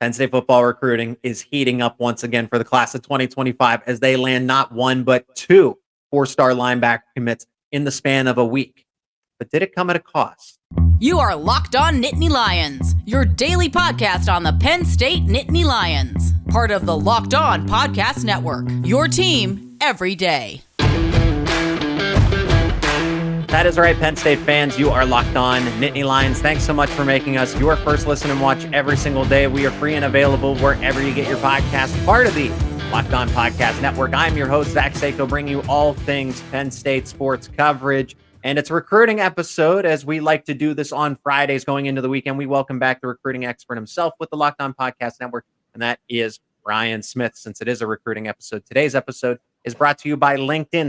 Penn State football recruiting is heating up once again for the class of 2025 as they land not one, but two four-star linebacker commits in the span of a week. But did it come at a cost? You are Locked On Nittany Lions, your daily podcast on the Penn State Nittany Lions. Part of the Locked On Podcast Network, your team every day. That is right, Penn State fans. You are Locked On Nittany Lions. Thanks so much for making us your first listen and watch every single day. We are free and available wherever you get your podcast, part of the Locked On Podcast Network. I'm your host, Zach Seyko, bringing you all things Penn State sports coverage. And it's a recruiting episode, as we like to do this on Fridays going into the weekend. We welcome back the recruiting expert himself with the Locked On Podcast Network, and that is Brian Smith. Since it is a recruiting episode, today's episode is brought to you by LinkedIn.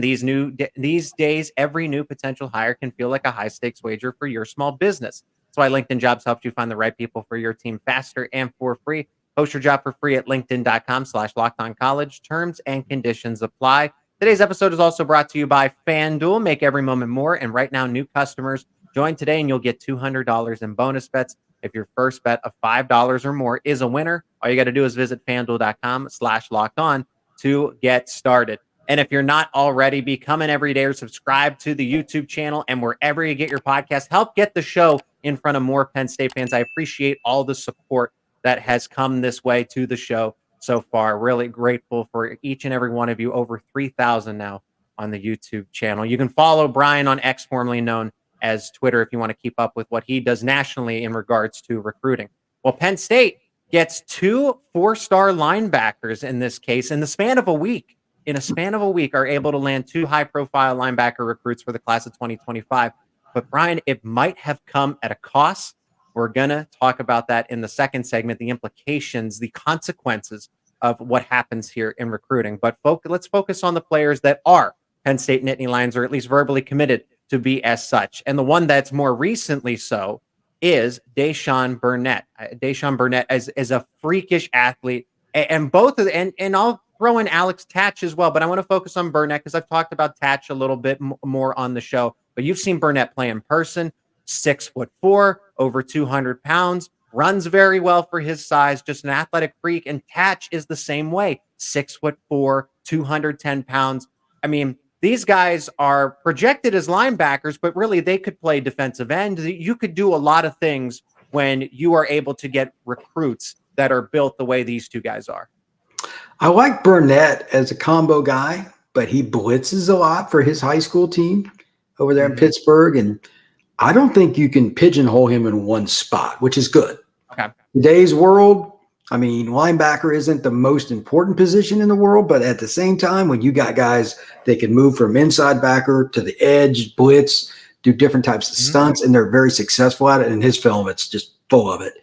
These days, every new potential hire can feel like a high-stakes wager for your small business. That's why LinkedIn Jobs helps you find the right people for your team faster and for free. Post your job for free at linkedin.com/lockedoncollege. Terms and conditions apply. Today's episode is also brought to you by FanDuel. Make every moment more. And right now, new customers join today and you'll get $200 in bonus bets if your first bet of $5 or more is a winner. All you got to do is visit FanDuel.com/lockedon to get started. And if you're not already, become an everydayer, subscribe to the YouTube channel and wherever you get your podcast, help get the show in front of more Penn State fans. I appreciate all the support that has come this way to the show so far. Really grateful for each and every one of you. Over 3,000 now on the YouTube channel. You can follow Brian on X, formerly known as Twitter, if you want to keep up with what he does nationally in regards to recruiting. Well, Penn State gets two four-star linebackers in this case in the span of a week. In a span of a week, are able to land two high-profile linebacker recruits for the class of 2025. But Brian, it might have come at a cost. We're going to talk about that in the second segment, the implications, the consequences of what happens here in recruiting. But let's focus on the players that are Penn State Nittany Lions, or at least verbally committed to be as such. And the one that's more recently so is Dayshaun Burnett. Dayshaun Burnett is a freakish athlete, and both of and I'll throw in Tatsch as well, but I want to focus on Burnett because I've talked about Tatsch a little bit more on the show. But you've seen Burnett play in person. 6'4", over 200 pounds, runs very well for his size, just an athletic freak. And Tatsch is the same way, 6'4", 210 pounds. I mean, these guys are projected as linebackers, but really they could play defensive end. You could do a lot of things when you are able to get recruits that are built the way these two guys are. I like Bernett as a combo guy, but he blitzes a lot for his high school team over there in Pittsburgh. And I don't think you can pigeonhole him in one spot, which is good. Okay. Today's world, I mean, linebacker isn't the most important position in the world, but at the same time, when you got guys that can move from inside backer to the edge, blitz, do different types of stunts, and they're very successful at it. In his film, it's just full of it.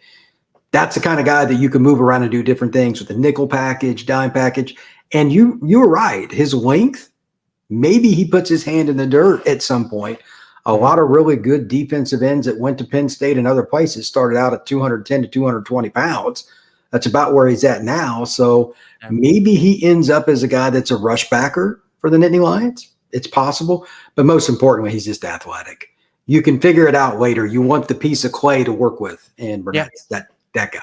That's the kind of guy that you can move around and do different things with the nickel package, dime package. And you were right. His length, maybe he puts his hand in the dirt at some point. A lot of really good defensive ends that went to Penn State and other places started out at 210 to 220 pounds. That's about where he's at now. So maybe he ends up as a guy that's a rush backer for the Nittany Lions. It's possible. But most importantly, he's just athletic. You can figure it out later. You want the piece of clay to work with. And Burnett's that guy.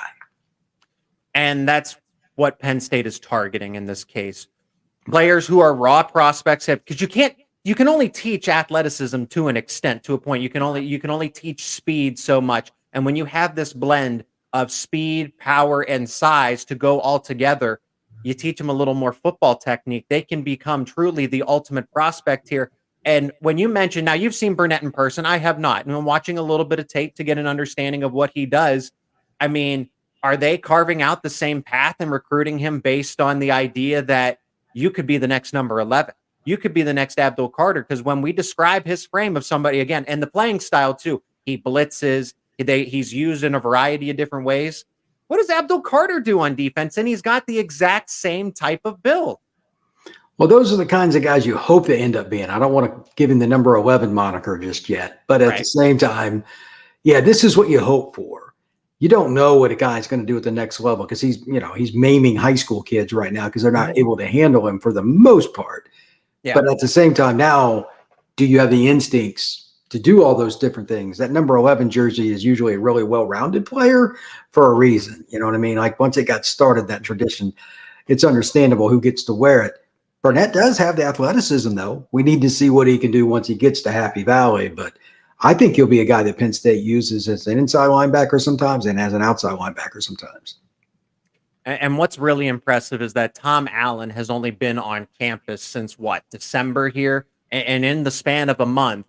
And that's what Penn State is targeting in this case. Players who are raw prospects, because you can only teach athleticism to an extent, to a point. You can only teach speed so much. And when you have this blend of speed, power, and size to go all together, you teach them a little more football technique. They can become truly the ultimate prospect here. And when you mention, now you've seen Burnett in person, I have not. And I'm watching a little bit of tape to get an understanding of what he does. I mean, are they carving out the same path and recruiting him based on the idea that you could be the next number 11? You could be the next Abdul Carter, because when we describe his frame of somebody, again, and the playing style too, he blitzes, he's used in a variety of different ways. What does Abdul Carter do on defense? And he's got the exact same type of build. Well, those are the kinds of guys you hope they end up being. I don't want to give him the number 11 moniker just yet, but at the same time, this is what you hope for. You don't know what a guy's going to do at the next level, because he's maiming high school kids right now because they're not able to handle him for the most part. Yeah. But at the same time, now, do you have the instincts to do all those different things. That number 11 jersey is usually a really well-rounded player for a reason. You know what I mean? Like once it got started, that tradition, it's understandable who gets to wear it. Burnett does have the athleticism, though. We need to see what he can do once he gets to Happy Valley. But I think he'll be a guy that Penn State uses as an inside linebacker sometimes and as an outside linebacker sometimes. And what's really impressive is that Tom Allen has only been on campus since December here. And in the span of a month,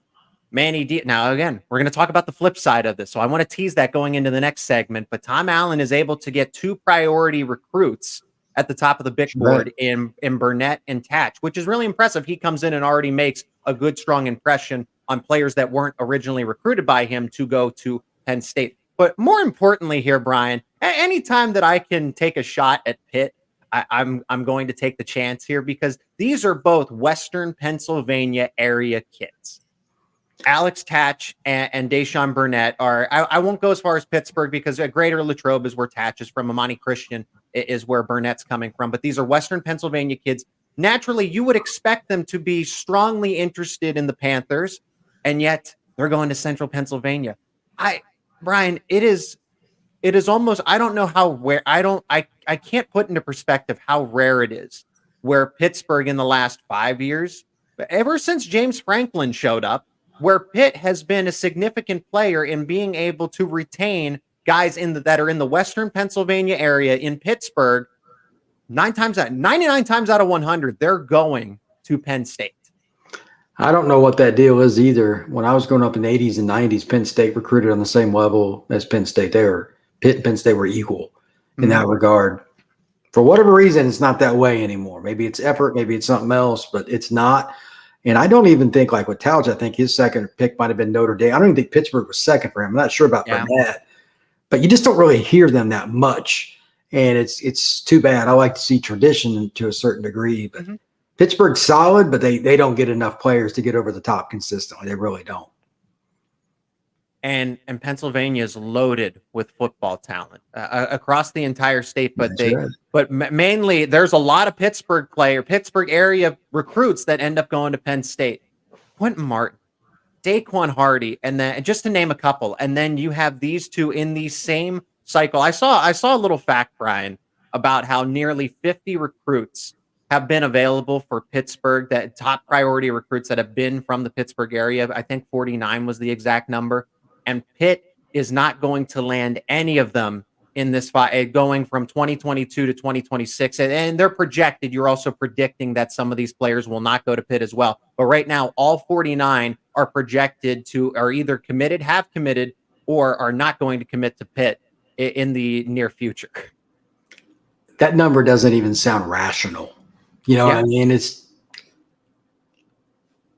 Manny Diaz. Now, again, we're going to talk about the flip side of this. So I want to tease that going into the next segment. But Tom Allen is able to get 2 priority recruits at the top of the big board in Bernett and Tatsch, which is really impressive. He comes in and already makes a good, strong impression on players that weren't originally recruited by him to go to Penn State. But more importantly here, Brian, anytime that I can take a shot at Pitt, I'm going to take the chance here because these are both Western Pennsylvania area kids. Alex Tatsch and Dayshaun Burnett are, I won't go as far as Pittsburgh because Greater Latrobe is where Tatsch is from. Amani Christian is where Burnett's coming from. But these are Western Pennsylvania kids. Naturally, you would expect them to be strongly interested in the Panthers, and yet they're going to Central Pennsylvania. Brian, it is almost, I don't know how, where, I can't put into perspective how rare it is where Pittsburgh in the last 5 years, ever since James Franklin showed up, where Pitt has been a significant player in being able to retain guys that are in the Western Pennsylvania area in Pittsburgh. 99 times out of 100, they're going to Penn State. I don't know what that deal is either. When I was growing up in the 80s and 90s, Penn State recruited on the same level as Penn State. Pitt and Penn State were equal in that regard. For whatever reason, it's not that way anymore. Maybe it's effort, maybe it's something else, but it's not. And I don't even think, like with Tatsch, I think his second pick might have been Notre Dame. I don't even think Pittsburgh was second for him. I'm not sure about Bernett, but you just don't really hear them that much. And it's too bad. I like to see tradition to a certain degree, but Pittsburgh's solid, but they don't get enough players to get over the top consistently. They really don't. And Pennsylvania is loaded with football talent across the entire state, but mainly there's a lot of Pittsburgh area recruits that end up going to Penn State. Quentin Martin, Daquan Hardy, and then just to name a couple, and then you have these two in the same cycle. I saw a little fact, Brian, about how nearly 50 recruits have been available for Pittsburgh, that top priority recruits that have been from the Pittsburgh area. I think 49 was the exact number. And Pitt is not going to land any of them in this fight going from 2022 to 2026. And they're projected. You're also predicting that some of these players will not go to Pitt as well. But right now, all 49 are projected to, are either committed, have committed, or are not going to commit to Pitt in the near future. That number doesn't even sound rational. You know what I mean? It's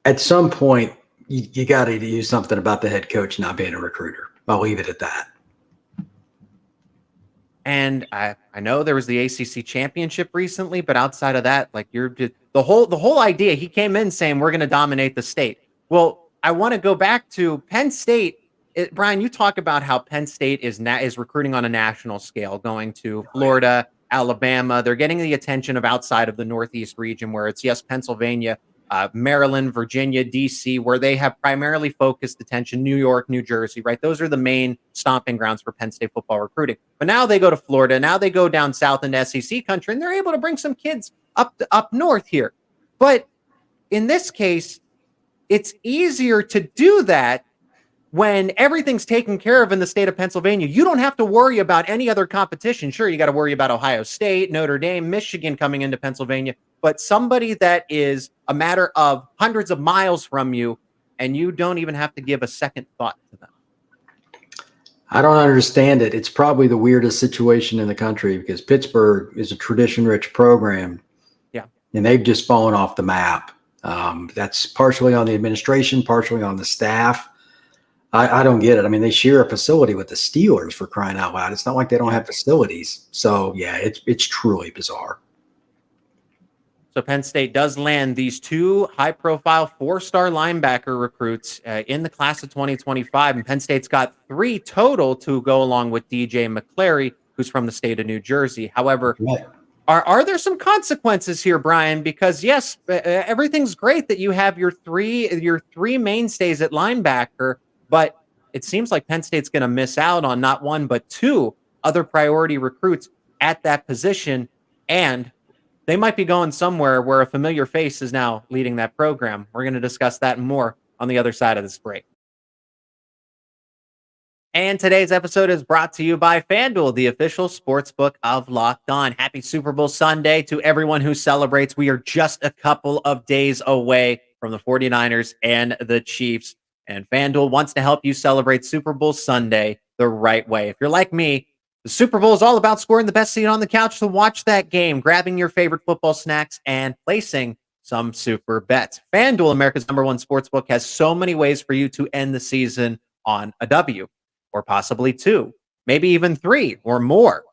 at some point, you got to do something about the head coach not being a recruiter. I'll leave it at that. And I know there was the ACC championship recently, but outside of that, like the whole idea, he came in saying we're going to dominate the state. Well, I want to go back to Penn State. Brian, you talk about how Penn State is recruiting on a national scale, going to Florida, Alabama. They're getting the attention of outside of the Northeast region, where it's Pennsylvania, Maryland, Virginia, DC, where they have primarily focused attention, New York, New Jersey, right? Those are the main stomping grounds for Penn State football recruiting. But now they go to Florida. Now they go down south into SEC country, and they're able to bring some kids up north here. But in this case, it's easier to do that when everything's taken care of in the state of Pennsylvania. You don't have to worry about any other competition. Sure, you got to worry about Ohio State, Notre Dame, Michigan coming into Pennsylvania, but somebody that is a matter of hundreds of miles from you, and you don't even have to give a second thought to them. I don't understand it. It's probably the weirdest situation in the country because Pittsburgh is a tradition-rich program. Yeah. And they've just fallen off the map. That's partially on the administration, partially on the staff. I don't get it. I mean, they share a facility with the Steelers, for crying out loud. It's not like they don't have facilities. So, yeah, it's truly bizarre. So Penn State does land these two high-profile four-star linebacker recruits in the class of 2025, and Penn State's got 3 total to go along with DJ McClary, who's from the state of New Jersey. However, Are there some consequences here, Brian? Because yes, everything's great that you have your three mainstays at linebacker, but it seems like Penn State's going to miss out on not one but two other priority recruits at that position, and they might be going somewhere where a familiar face is now leading that program. We're going to discuss that and more on the other side of this break. And today's episode is brought to you by FanDuel, the official sportsbook of Locked On. Happy Super Bowl Sunday to everyone who celebrates. We are just a couple of days away from the 49ers and the Chiefs. And FanDuel wants to help you celebrate Super Bowl Sunday the right way. If you're like me, the Super Bowl is all about scoring the best seat on the couch to watch that game, grabbing your favorite football snacks, and placing some super bets. FanDuel, America's #1 sportsbook, has so many ways for you to end the season on a W. Or possibly two, maybe even three or more.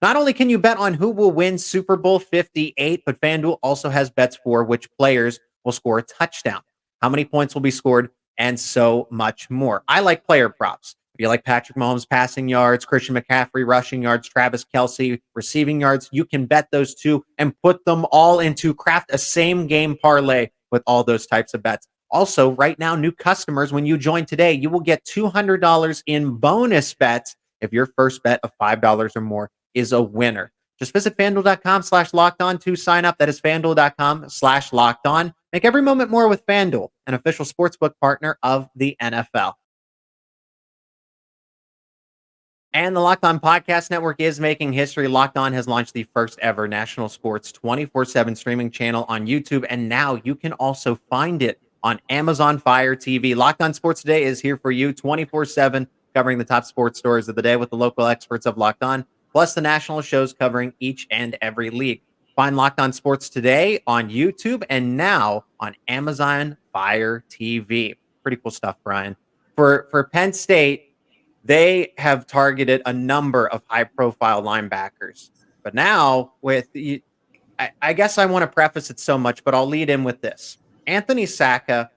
Not only can you bet on who will win Super Bowl 58, but FanDuel also has bets for which players will score a touchdown, how many points will be scored, and so much more. I like player props. If you like Patrick Mahomes passing yards, Christian McCaffrey rushing yards, Travis Kelce receiving yards, you can bet those two and put them all into craft a same game parlay with all those types of bets. Also, right now, new customers, when you join today, you will get $200 in bonus bets if your first bet of $5 or more is a winner. Just visit FanDuel.com/lockedon to sign up. That is FanDuel.com/lockedon. Make every moment more with FanDuel, an official sportsbook partner of the NFL. And the Locked On Podcast Network is making history. Locked On has launched the first ever national sports 24/7 streaming channel on YouTube, and now you can also find it on Amazon Fire TV. Locked On Sports Today is here for you 24/7, covering the top sports stories of the day with the local experts of Locked On, plus the national shows covering each and every league. Find Locked On Sports Today on YouTube and now on Amazon Fire TV. Pretty cool stuff, Brian. For Penn State, they have targeted a number of high-profile linebackers. But now, I guess I want to preface it so much, but I'll lead in with this. Anthony Sacca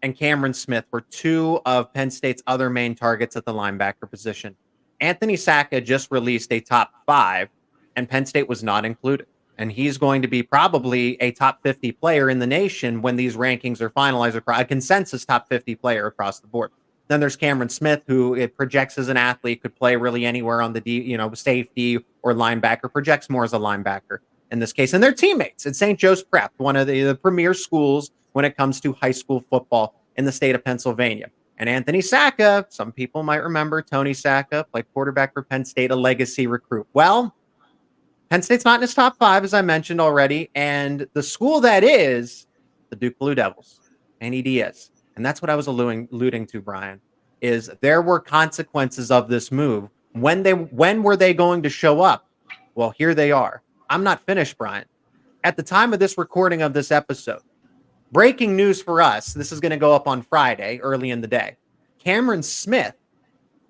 and Cameron Smith were two of Penn State's other main targets at the linebacker position. Anthony Sacca just released a top 5, and Penn State was not included. And he's going to be probably a top 50 player in the nation when these rankings are finalized, a consensus top 50 player across the board. Then there's Cameron Smith, who it projects as an athlete, could play really anywhere on the safety or linebacker, projects more as a linebacker in this case. And they're teammates at St. Joe's Prep, one of the premier schools when it comes to high school football in the state of Pennsylvania. And Anthony Sacca, some people might remember Tony Sacca, played quarterback for Penn State, a legacy recruit. Well, Penn State's not in his top 5, as I mentioned already, and the school that is the Duke Blue Devils, Manny Diaz. And that's what I was alluding to, Brian, is there were consequences of this move. When were they going to show up? Well, here they are. I'm not finished, Brian. At the time of this recording of this episode, breaking news for us, this is going to go up on Friday, early in the day. Cameron Smith,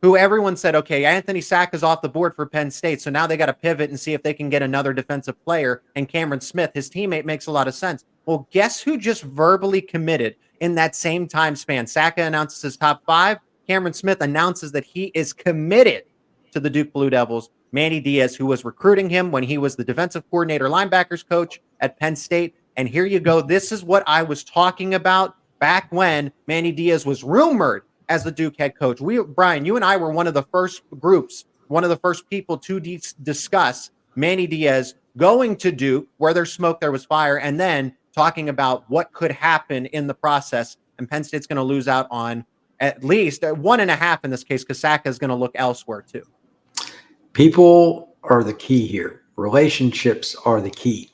who everyone said, okay, Anthony Sacca is off the board for Penn State, so now they got to pivot and see if they can get another defensive player. And Cameron Smith, his teammate, makes a lot of sense. Well, guess who just verbally committed in that same time span? Sacca announces his top 5. Cameron Smith announces that he is committed to the Duke Blue Devils. Manny Diaz, who was recruiting him when he was the defensive coordinator linebackers coach at Penn State. And here you go. This is what I was talking about back when Manny Diaz was rumored as the Duke head coach. Brian, you and I were one of the first groups, one of the first people to discuss Manny Diaz going to Duke. Where there's smoke, there was fire. And then talking about what could happen in the process. And Penn State's going to lose out on at least 1.5 in this case, because Sacca is going to look elsewhere too. People are the key here. Relationships are the key.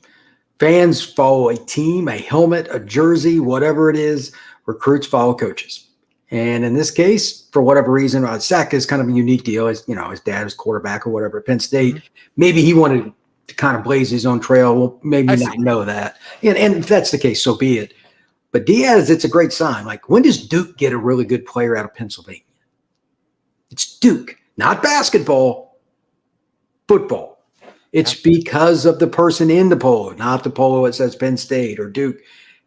Fans follow a team, a helmet, a jersey, whatever it is. Recruits follow coaches. And in this case, for whatever reason, Sacca is kind of a unique deal. His dad was quarterback or whatever at Penn State. Mm-hmm. Maybe he wanted to kind of blaze his own trail. Well, maybe not know that. And if that's the case, so be it. But Diaz, it's a great sign. Like, when does Duke get a really good player out of Pennsylvania? It's Duke, not basketball, football. It's because of the person in the polo, not the polo that says Penn State or Duke.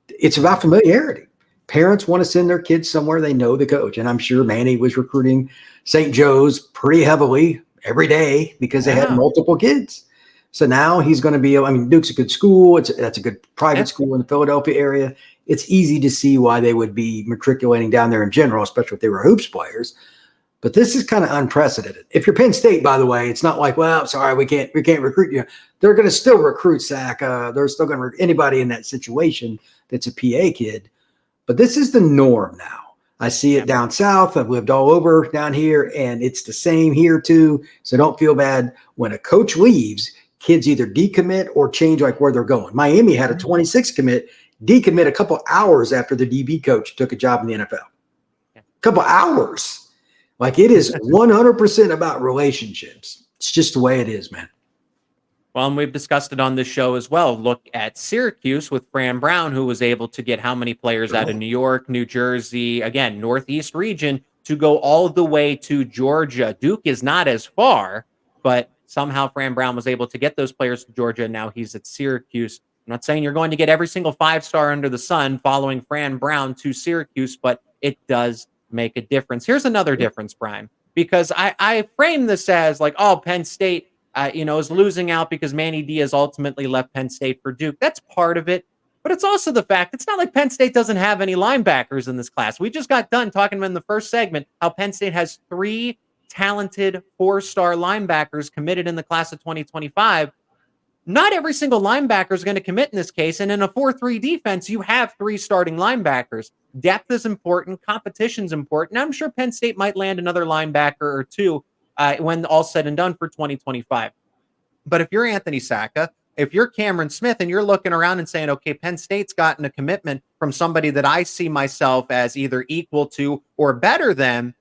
It's about familiarity. Parents want to send their kids somewhere they know the coach. And I'm sure Manny was recruiting St. Joe's pretty heavily every day because they had multiple kids. So now he's going to be, I mean, Duke's a good school. That's a good private school in the Philadelphia area. It's easy to see why they would be matriculating down there in general, especially if they were hoops players. But this is kind of unprecedented. If you're Penn State, by the way, it's not like, well, sorry, we can't recruit you. They're going to still recruit Sacka. They're still going to recruit anybody in that situation that's a PA kid. But this is the norm now. I see it down south. I've lived all over down here, and it's the same here too. So don't feel bad. When a coach leaves, kids either decommit or change like where they're going. Miami had a 26 commit, decommit a couple hours after the DB coach took a job in the NFL. A couple hours. Like, it is 100% about relationships. It's just the way it is, man. Well, and we've discussed it on this show as well. Look at Syracuse with Fran Brown, who was able to get how many players out of New York, New Jersey, again, Northeast region, to go all the way to Georgia. Duke is not as far, but somehow Fran Brown was able to get those players to Georgia. Now he's at Syracuse. I'm not saying you're going to get every single 5-star under the sun following Fran Brown to Syracuse, but it does make a difference. Here's another difference, Brian, because I frame this as like, oh, Penn State, is losing out because Manny Diaz ultimately left Penn State for Duke. That's part of it. But it's also the fact it's not like Penn State doesn't have any linebackers in this class. We just got done talking about in the first segment how Penn State has 3 talented 4-star linebackers committed in the class of 2025. Not every single linebacker is going to commit in this case. And in a 4-3 defense, you have 3 starting linebackers. Depth is important. Competition is important. I'm sure Penn State might land another linebacker or 2 when all's said and done for 2025. But if you're Anthony Sacca, if you're Cameron Smith and you're looking around and saying, okay, Penn State's gotten a commitment from somebody that I see myself as either equal to or better than,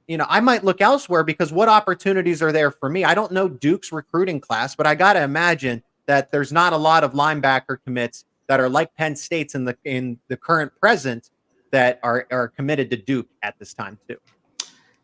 I might look elsewhere because what opportunities are there for me? I don't know Duke's recruiting class, but I got to imagine that there's not a lot of linebacker commits that are like Penn State's in the current present that are committed to Duke at this time too.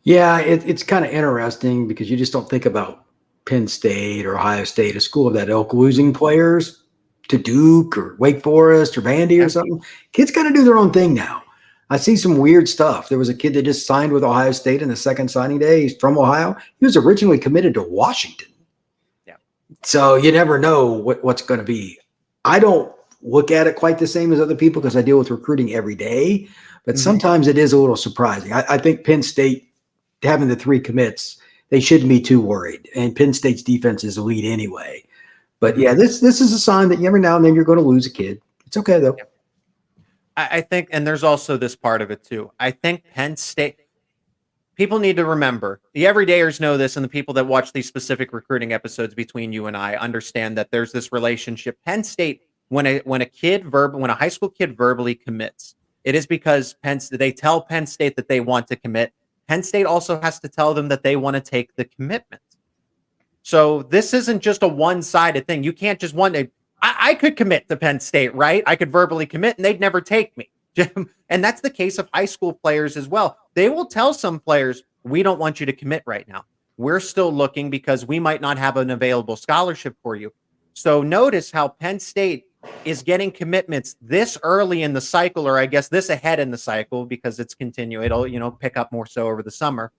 Yeah, it's kind of interesting because you just don't think about Penn State or Ohio State, a school of that ilk, losing players to Duke or Wake Forest or Vandy or something. Kids got to do their own thing now. I see some weird stuff. There was a kid that just signed with Ohio State in the second signing day. He's from Ohio. He was originally committed to Washington. Yeah. So you never know what's going to be. I don't look at it quite the same as other people because I deal with recruiting every day. But sometimes it is a little surprising. I think Penn State, having the 3 commits, they shouldn't be too worried. And Penn State's defense is elite anyway. But yeah, this is a sign that every now and then you're going to lose a kid. It's okay though. I think, and there's also this part of it too. I think Penn State, people need to remember, the everydayers know this, and the people that watch these specific recruiting episodes between you and I understand that there's this relationship. Penn State, when a high school kid verbally commits, it is because they tell Penn State that they want to commit. Penn State also has to tell them that they want to take the commitment. So this isn't just a one-sided thing. You can't just I could commit to Penn State, right? I could verbally commit and they'd never take me. And that's the case of high school players as well. They will tell some players, we don't want you to commit right now. We're still looking because we might not have an available scholarship for you. So notice how Penn State is getting commitments this early in the cycle, or I guess this ahead in the cycle because it's continuing. It'll, pick up more so over the summer.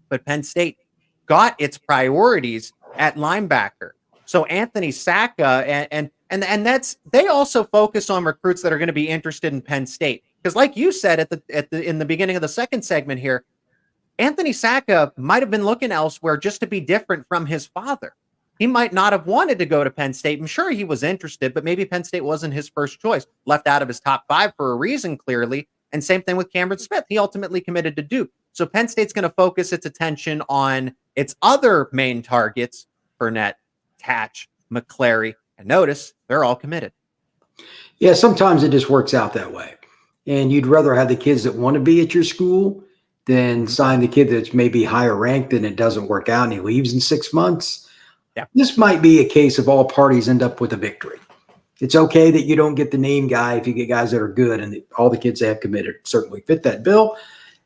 But Penn State got its priorities at linebacker. So Anthony Sacca and that's, they also focus on recruits that are going to be interested in Penn State. Because like you said in the beginning of the second segment here, Anthony Sacca might have been looking elsewhere just to be different from his father. He might not have wanted to go to Penn State. I'm sure he was interested, but maybe Penn State wasn't his first choice. Left out of his top 5 for a reason, clearly. And same thing with Cameron Smith. He ultimately committed to Duke. So Penn State's going to focus its attention on its other main targets, Bernett, Tatsch, McClary, and notice they're all committed. Yeah, sometimes it just works out that way. And you'd rather have the kids that want to be at your school than sign the kid that's maybe higher ranked and it doesn't work out and he leaves in 6 months. Yeah. This might be a case of all parties end up with a victory. It's okay that you don't get the name guy if you get guys that are good, and all the kids they have committed certainly fit that bill.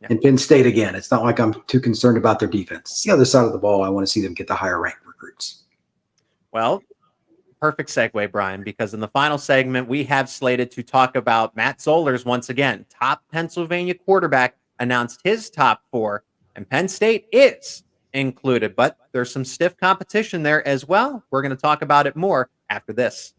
Yeah. And Penn State, again, it's not like I'm too concerned about their defense. It's the other side of the ball. I want to see them get the higher ranked recruits. Well, perfect segue, Brian, because in the final segment, we have slated to talk about Matt Zollers once again. Top Pennsylvania quarterback announced his top 4, and Penn State is included. But there's some stiff competition there as well. We're going to talk about it more after this.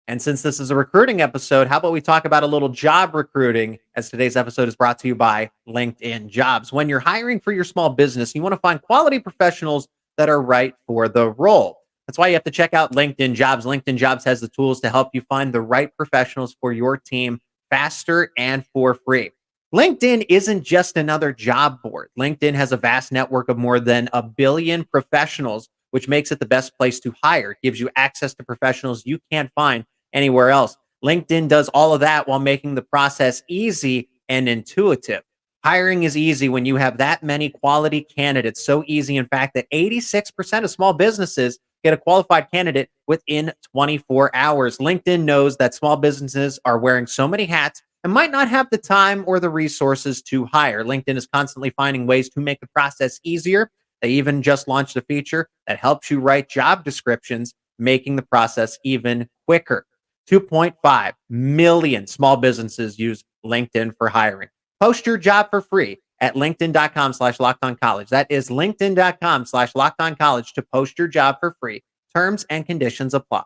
And since this is a recruiting episode, how about we talk about a little job recruiting, as today's episode is brought to you by LinkedIn Jobs. When you're hiring for your small business, you want to find quality professionals that are right for the role. That's why you have to check out LinkedIn Jobs. LinkedIn Jobs has the tools to help you find the right professionals for your team faster and for free. LinkedIn isn't just another job board. LinkedIn has a vast network of more than 1 billion professionals, which makes it the best place to hire. It gives you access to professionals you can't find anywhere else. LinkedIn does all of that while making the process easy and intuitive. Hiring is easy when you have that many quality candidates. So easy, in fact, that 86% of small businesses get a qualified candidate within 24 hours. LinkedIn knows that small businesses are wearing so many hats and might not have the time or the resources to hire. LinkedIn is constantly finding ways to make the process easier. They even just launched a feature that helps you write job descriptions, making the process even quicker. 2.5 million small businesses use LinkedIn for hiring. Post your job for free at linkedin.com/lockedoncollege. That is linkedin.com/lockedoncollege to post your job for free. Terms and conditions apply.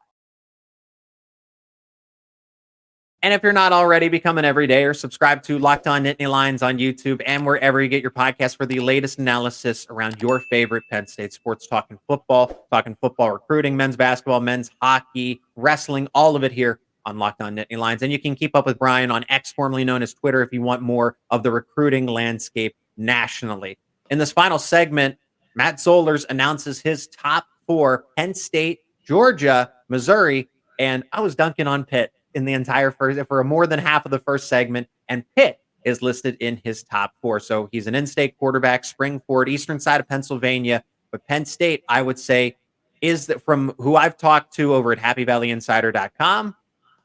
And if you're not already, become an everydayer. Subscribe to Locked On Nittany Lions on YouTube and wherever you get your podcast for the latest analysis around your favorite Penn State sports, talking football recruiting, men's basketball, men's hockey, wrestling, all of it here on Locked On Nittany Lions. And you can keep up with Brian on X, formerly known as Twitter, if you want more of the recruiting landscape nationally. In this final segment, Matt Zollers announces his top 4: Penn State, Georgia, Missouri, and I was dunking on Pitt in the entire first, for more than half of the first segment, and Pitt is listed in his top 4. So he's an in-state quarterback, spring forward, eastern side of Pennsylvania. But Penn State, I would say, is that, from who I've talked to over at HappyValleyInsider.com,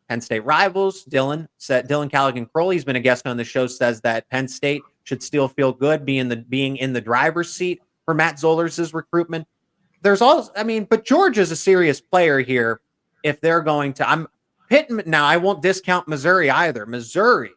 Penn State rivals, Dylan Callaghan-Crowley, he's been a guest on the show, says that Penn State should still feel good being in the driver's seat for Matt Zollers' recruitment. There's also, but Georgia's a serious player here. If they're going to, Pitt, now I won't discount Missouri either. Missouri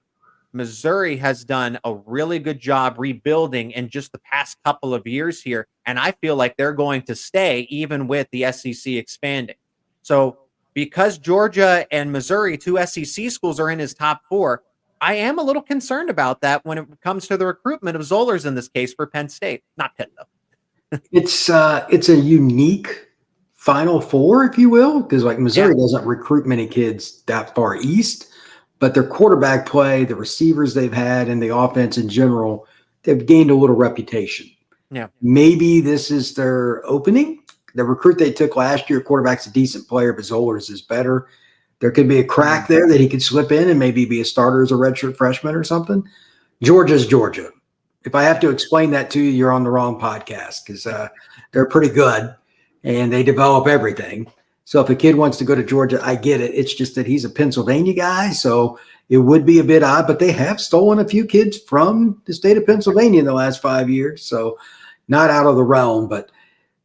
has done a really good job rebuilding in just the past couple of years here, and I feel like they're going to stay even with the SEC expanding. So because Georgia and Missouri, 2 SEC schools, are in his top 4, I am a little concerned about that when it comes to the recruitment of Zollers in this case for Penn State. Not Pitt, though. It's a unique Final Four, if you will, because like Missouri doesn't recruit many kids that far east, but their quarterback play, the receivers they've had, and the offense in general, they've gained a little reputation. Yeah, maybe this is their opening. The recruit they took last year, quarterback's a decent player, but Zollers is better. There could be a crack there that he could slip in and maybe be a starter as a redshirt freshman or something. Georgia's Georgia. If I have to explain that to you, you're on the wrong podcast, because they're pretty good. And they develop everything. So if a kid wants to go to Georgia, I get it. It's just that he's a Pennsylvania guy, so it would be a bit odd. But they have stolen a few kids from the state of Pennsylvania in the last 5 years, so not out of the realm. But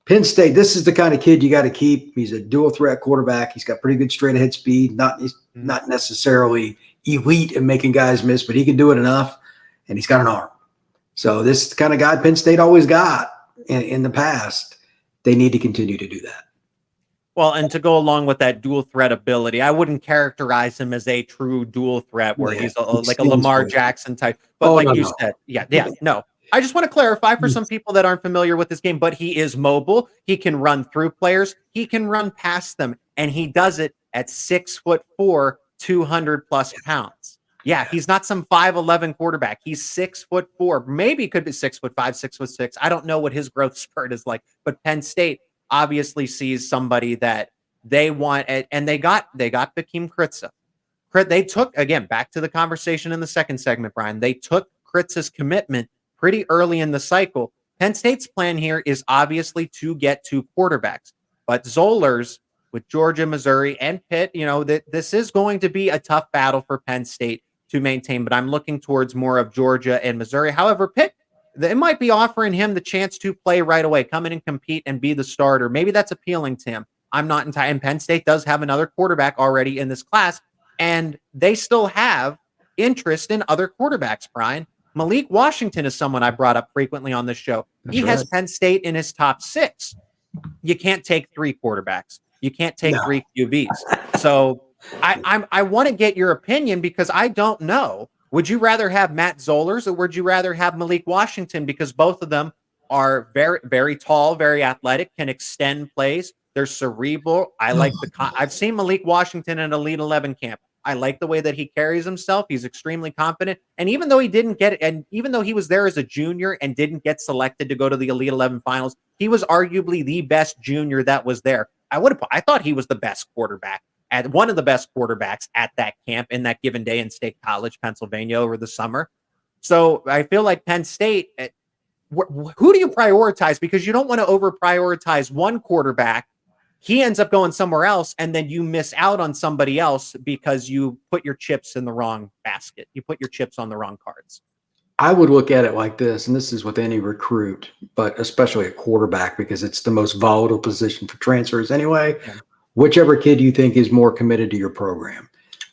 Penn State, this is the kind of kid you got to keep. He's a dual threat quarterback. He's got pretty good straight ahead speed. He's not necessarily elite in making guys miss, but he can do it enough, and he's got an arm. So this is the kind of guy Penn State always got in the past. They need to continue to do that. Well, and to go along with that dual threat ability, I wouldn't characterize him as a true dual threat where he's like a Lamar Jackson type. But said, no. I just want to clarify for some people that aren't familiar with this game, but he is mobile. He can run through players. He can run past them, and he does it at 6'4", 200+ pounds. Yeah, he's not some 5'11" quarterback. He's 6'4", maybe could be 6'5", 6'6". I don't know what his growth spurt is like, but Penn State obviously sees somebody that they want, and they got Bee Kitza. They took, again, back to the conversation in the second segment, Brian, they took Kitza's commitment pretty early in the cycle. Penn State's plan here is obviously to get 2 quarterbacks, but Zollers with Georgia, Missouri, and Pitt, this is going to be a tough battle for Penn State to maintain, but I'm looking towards more of Georgia and Missouri. However, Pitt, they might be offering him the chance to play right away, come in and compete and be the starter. Maybe that's appealing to him. I'm not entirely, and Penn State does have another quarterback already in this class, and they still have interest in other quarterbacks, Brian. Malik Washington is someone I brought up frequently on this show. He has Penn State in his top 6. You can't take 3 quarterbacks. You can't take 3 QBs. So I want to get your opinion because I don't know. Would you rather have Matt Zollers or would you rather have Malik Washington? Because both of them are very, very tall, very athletic, can extend plays. They're cerebral. I like I've seen Malik Washington in Elite 11 camp. I like the way that he carries himself. He's extremely confident. And even though he didn't get it, and even though he was there as a junior and didn't get selected to go to the Elite 11 finals, he was arguably the best junior that was there. I thought he was the best quarterback, at one of the best quarterbacks at that camp in that given day in State College, Pennsylvania over the summer. So I feel like Penn State, who do you prioritize? Because you don't want to over prioritize one quarterback. He ends up going somewhere else, and then you miss out on somebody else because you put your chips in the wrong basket. You put your chips on the wrong cards. I would look at it like this, and this is with any recruit, but especially a quarterback because it's the most volatile position for transfers anyway. Yeah. Whichever kid you think is more committed to your program,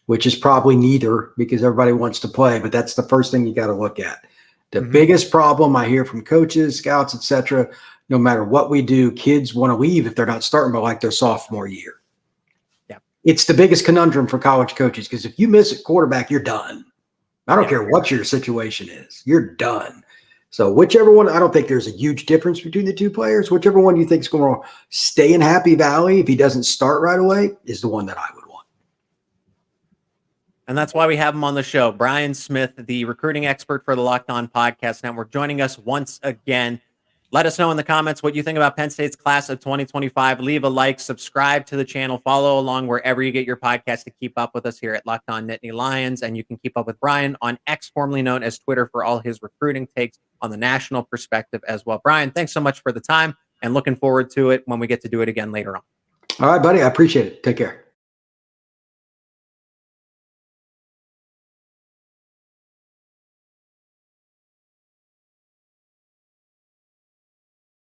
which is probably neither because everybody wants to play, but that's the first thing you got to look at. The biggest problem I hear from coaches, scouts, etc., no matter what we do, kids want to leave if they're not starting by like their sophomore year. Yeah. It's the biggest conundrum for college coaches because if you miss a quarterback, you're done. I don't care what your situation is. You're done. So whichever one, I don't think there's a huge difference between the two players. Whichever one you think is going to stay in Happy Valley if he doesn't start right away is the one that I would want. And that's why we have him on the show. Brian Smith, the recruiting expert for the Locked On Podcast Network, joining us once again. Let us know in the comments what you think about Penn State's class of 2025. Leave a like, subscribe to the channel, follow along wherever you get your podcast to keep up with us here at Locked On Nittany Lions. And you can keep up with Brian on X, formerly known as Twitter, for all his recruiting takes on the national perspective as well. Brian, thanks so much for the time and looking forward to it when we get to do it again later on. All right, buddy. I appreciate it. Take care.